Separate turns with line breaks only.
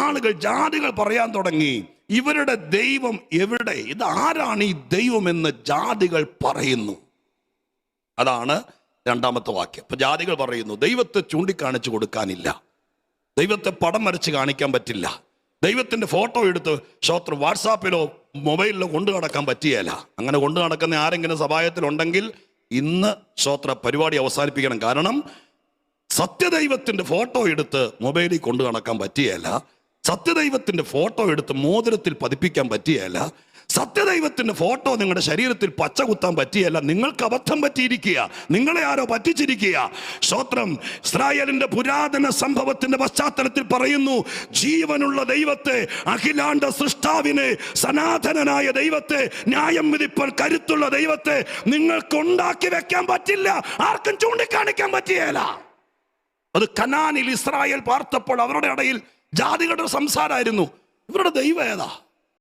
ആളുകൾ, ജാതികൾ പറയാൻ തുടങ്ങി, ഇവരുടെ ദൈവം എവിടെ? ഇത് ആരാണ് ഈ ദൈവമെന്ന് ജാതികൾ പറയുന്നു. അതാണ് രണ്ടാമത്തെ വാക്യം. അപ്പൊ ജാതികൾ പറയുന്നു, ദൈവത്തെ ചൂണ്ടിക്കാണിച്ചു കൊടുക്കാനില്ല, ദൈവത്തെ പടം വരച്ച് കാണിക്കാൻ പറ്റില്ല, ദൈവത്തിന്റെ ഫോട്ടോ എടുത്ത് വാട്സാപ്പിലോ മൊബൈലിലോ കൊണ്ടു നടക്കാൻ പറ്റിയല്ല. അങ്ങനെ കൊണ്ടു നടക്കുന്ന ആരെങ്കിലും സഭായത്തിലുണ്ടെങ്കിൽ ഇന്ന് പരിപാടി അവസാനിപ്പിക്കണം. കാരണം സത്യദൈവത്തിന്റെ ഫോട്ടോ എടുത്ത് മൊബൈലിൽ കൊണ്ടു നടക്കാൻ പറ്റിയല്ല, സത്യദൈവത്തിന്റെ ഫോട്ടോ എടുത്ത് മോതിരത്തിൽ പതിപ്പിക്കാൻ പറ്റിയല്ല, സത്യദൈവത്തിന്റെ ഫോട്ടോ നിങ്ങളുടെ ശരീരത്തിൽ പച്ച കുത്താൻ പറ്റിയല്ല. നിങ്ങൾക്ക് അബദ്ധം പറ്റിയിരിക്കുക, നിങ്ങളെ ആരോ പറ്റിച്ചിരിക്കുക. ഇസ്രായേലിന്റെ പുരാതന സംഭവത്തിന്റെ പശ്ചാത്തലത്തിൽ പറയുന്നു, ജീവനുള്ള ദൈവത്തെ, അഖിലാണ്ട സൃഷ്ടാവിനെ, സനാതനനായ ദൈവത്തെ, ന്യായം വിധിപ്പാൻ കരുത്തുള്ള ദൈവത്തെ നിങ്ങൾക്ക് ഉണ്ടാക്കി വെക്കാൻ പറ്റില്ല, ആർക്കും ചൂണ്ടിക്കാണിക്കാൻ പറ്റിയല്ല. അത് കനാനിൽ ഇസ്രായേൽ പാർത്തപ്പോൾ അവരുടെ ഇടയിൽ ജാതികളുടെ സംസാരമായിരുന്നു, ഇവരുടെ ദൈവം ഏതാ?